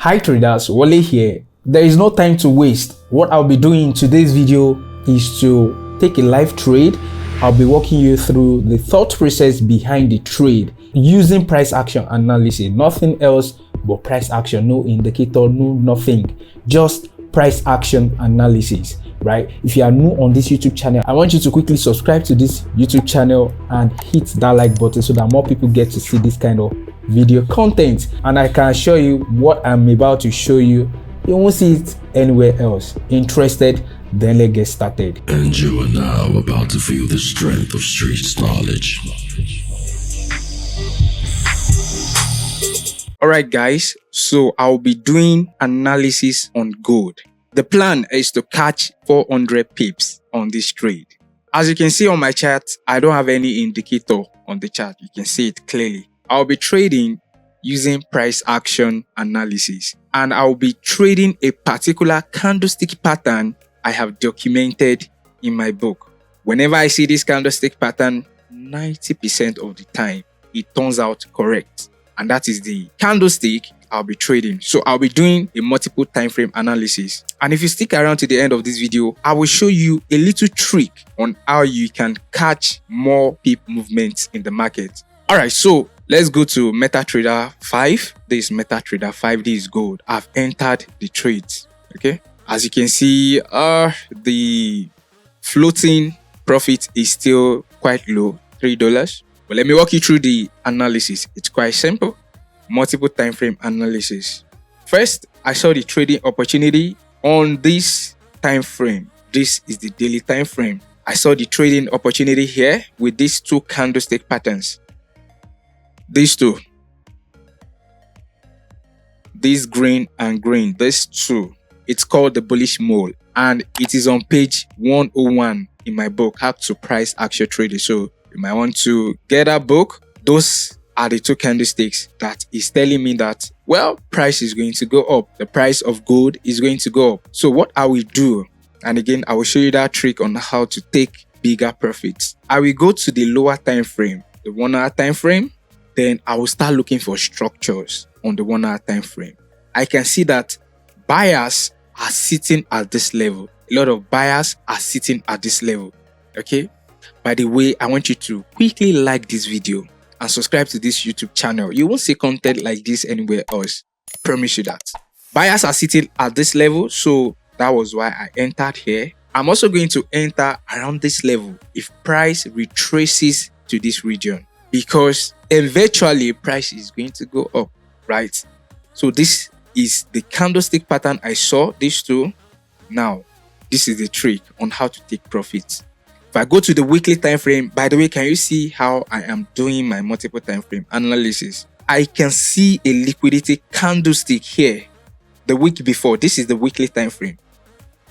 Hi traders, Wale here. There is no time to waste. What I'll be doing in today's video is to take a live trade. I'll be walking you through the thought process behind the trade using price action analysis. Nothing else but price action, no indicator, no nothing, just price action analysis, right? If you are new on this YouTube channel, I want you to quickly subscribe to this YouTube channel and hit that like button so that more people get to see this kind of video content. And I can assure you what I'm about to show you, you won't see it anywhere else. Interested? Then let's get started. And you are now about to feel the strength of street knowledge. Alright guys, so I'll be doing analysis on gold. The plan is to catch 400 pips on this trade. As you can see on my chart, I don't have any indicator on the chart. You can see it clearly. I'll be trading using price action analysis, and I'll be trading a particular candlestick pattern I have documented in my book. Whenever I see this candlestick pattern, 90% of the time it turns out correct, and that is the candlestick I'll be trading. So I'll be doing a multiple time frame analysis, and if you stick around to the end of this video, I will show you a little trick on how you can catch more pip movements in the market. Alright, so let's go to MetaTrader 5. This is MetaTrader 5. This is gold. I've entered the trades. Okay. As you can see, the floating profit is still quite low, $3. But let me walk you through the analysis. It's quite simple. Multiple time frame analysis. First, I saw the trading opportunity on this time frame. This is the daily time frame. I saw the trading opportunity here with these two candlestick patterns. These two. This green and green. These two. It's called the bullish mole, and it is on page 101 in my book, How to Price Action Trading. So you might want to get that book. Those are the two candlesticks that is telling me that, well, price is going to go up. The price of gold is going to go up. So what I will do, and again, I will show you that trick on how to take bigger profits. I will go to the lower time frame, the 1 hour time frame. Then I will start looking for structures on the 1 hour time frame. I can see that buyers are sitting at this level. A lot of buyers are sitting at this level. Okay. By the way, I want you to quickly like this video and subscribe to this YouTube channel. You won't see content like this anywhere else. Promise you that. Buyers are sitting at this level. So that was why I entered here. I'm also going to enter around this level if price retraces to this region, because eventually price is going to go up, right? So this is the candlestick pattern I saw, these two. Now, this is the trick on how to take profits. If I go to the weekly time frame, by the way, can you see how I am doing my multiple time frame analysis? I can see a liquidity candlestick here the week before. This is the weekly time frame.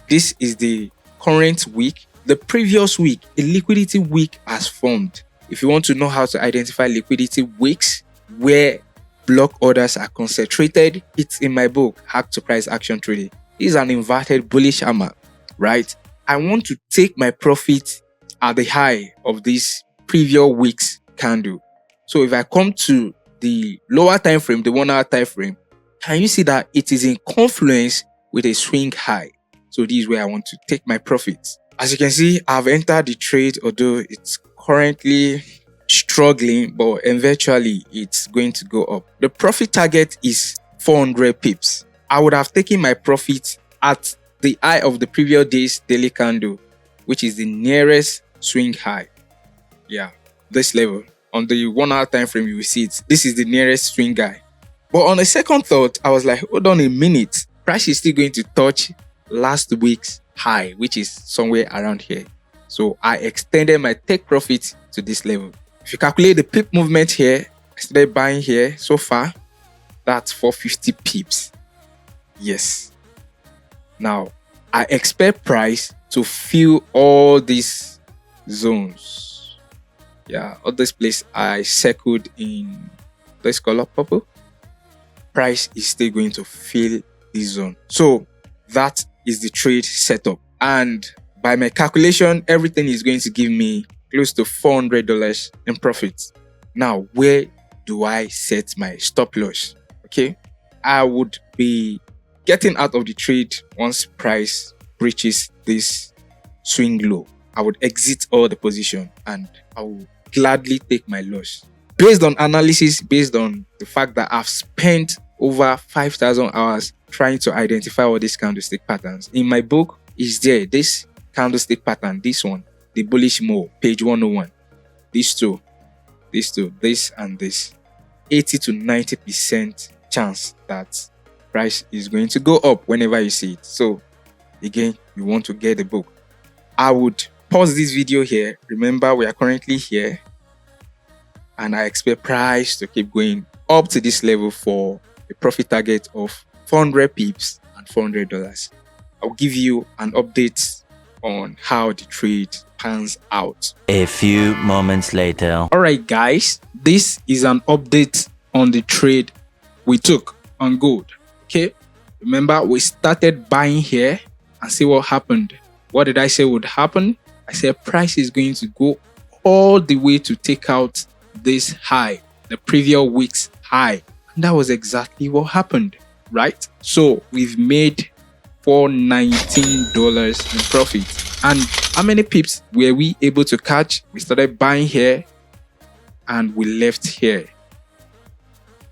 This is the current week. The previous week, a liquidity wick has formed. If you want to know how to identify liquidity wicks where block orders are concentrated, it's in my book, How to Price Action Trading. This is an inverted bullish hammer, right? I want to take my profit at the high of this previous week's candle. So if I come to the lower time frame, the 1 hour time frame, can you see that it is in confluence with a swing high? So this is where I want to take my profits. As you can see, I've entered the trade, although it's currently struggling, but eventually it's going to go up. The profit target is 400 pips. I would have taken my profit at the high of the previous day's daily candle, which is the nearest swing high. Yeah, this level. On the 1 hour time frame, you will see it. This is the nearest swing high. But on a second thought, I was like, hold on a minute. Price is still going to touch last week's high, which is somewhere around here. So I extended my take profit to this level. If you calculate the pip movement here, I started buying here so far. That's 450 pips. Yes. Now, I expect price to fill all these zones. Yeah, all this place I circled in this color purple. Price is still going to fill this zone. So that is the trade setup. And by my calculation, everything is going to give me close to $400 in profits. Now, where do I set my stop loss? Okay, I would be getting out of the trade once price breaches this swing low. I would exit all the position and I will gladly take my loss. Based on analysis, based on the fact that I've spent over 5,000 hours trying to identify all these candlestick patterns. In my book is there, this candlestick pattern, this one, the bullish mole, page 101. These two, this and this. 80 to 90% chance that price is going to go up whenever you see it. So again, you want to get the book. I would pause this video here. Remember, we are currently here and I expect price to keep going up to this level for a profit target of 400 pips and $400. I'll give you an update on how the trade pans out. A few moments later. All right, guys, this is an update on the trade we took on gold. Okay, remember we started buying here and see what happened. What did I say would happen? I said price is going to go all the way to take out this high, the previous week's high, and that was exactly what happened, right? So we've made $419 in profit. And how many pips were we able to catch? We started buying here and we left here.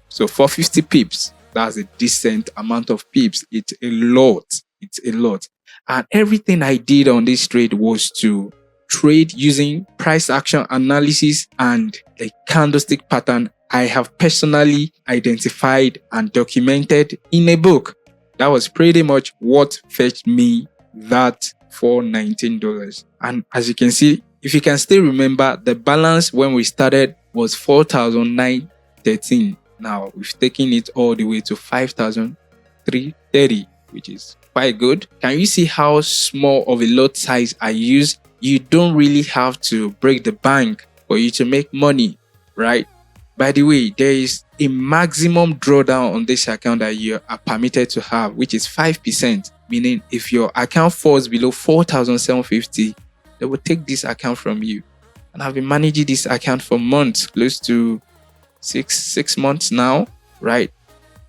So 450 pips, that's a decent amount of pips. It's a lot. It's a lot. And everything I did on this trade was to trade using price action analysis and a candlestick pattern I have personally identified and documented in a book. That was pretty much what fetched me that $419. And as you can see, if you can still remember, the balance when we started was 4,913. Now we've taken it all the way to 5,330, which is quite good. Can you see how small of a lot size I use? You don't really have to break the bank for you to make money, right? By the way, there is a maximum drawdown on this account that you are permitted to have, which is 5%. Meaning if your account falls below 4,750, they will take this account from you. And I've been managing this account for months, close to six months now, right?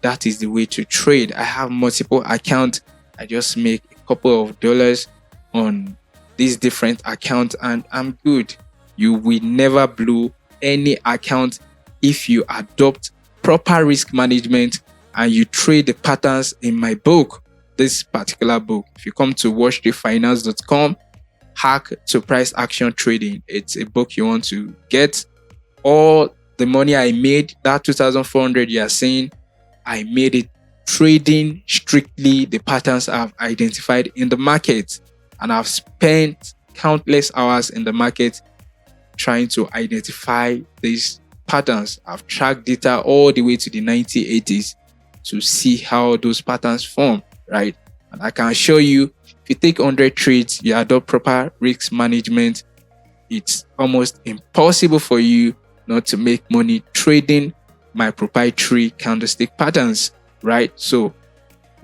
That is the way to trade. I have multiple accounts. I just make a couple of dollars on these different accounts and I'm good. You will never blow any account if you adopt proper risk management and you trade the patterns in my book, this particular book. If you come to WolstreetFinance.com, Hack to Price Action Trading, it's a book you want to get. All the money I made, that 2,400 you are saying, I made it trading strictly the patterns I've identified in the market. And I've spent countless hours in the market trying to identify these patterns. I've tracked data all the way to the 1980s to see how those patterns form, right? And I can show you, if you take 100 trades, you adopt proper risk management, it's almost impossible for you not to make money trading my proprietary candlestick patterns, right? So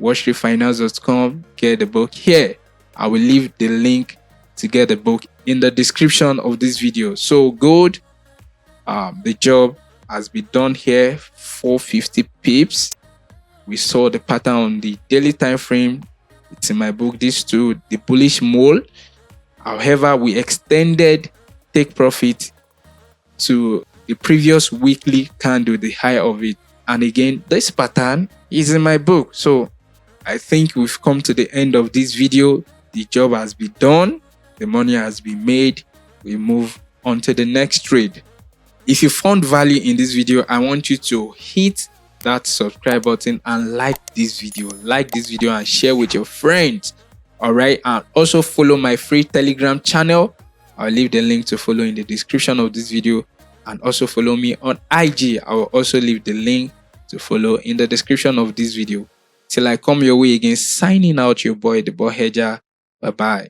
WolstreetFinance.com, get the book here. I will leave the link to get the book in the description of this video. So gold, the job has been done here, 450 pips. We saw the pattern on the daily time frame. It's in my book, this too, the bullish mole. However, we extended take profit to the previous weekly candle, the high of it. And again, this pattern is in my book. So I think we've come to the end of this video. The job has been done. The money has been made. We move on to the next trade. If you found value in this video, I want you to hit that subscribe button and like this video and share with your friends. All right, and also follow my free Telegram channel. I'll leave the link to follow in the description of this video, and also follow me on IG. I will also leave the link to follow in the description of this video. Till I come your way again, signing out, your boy, the Boy Hedger. Bye bye.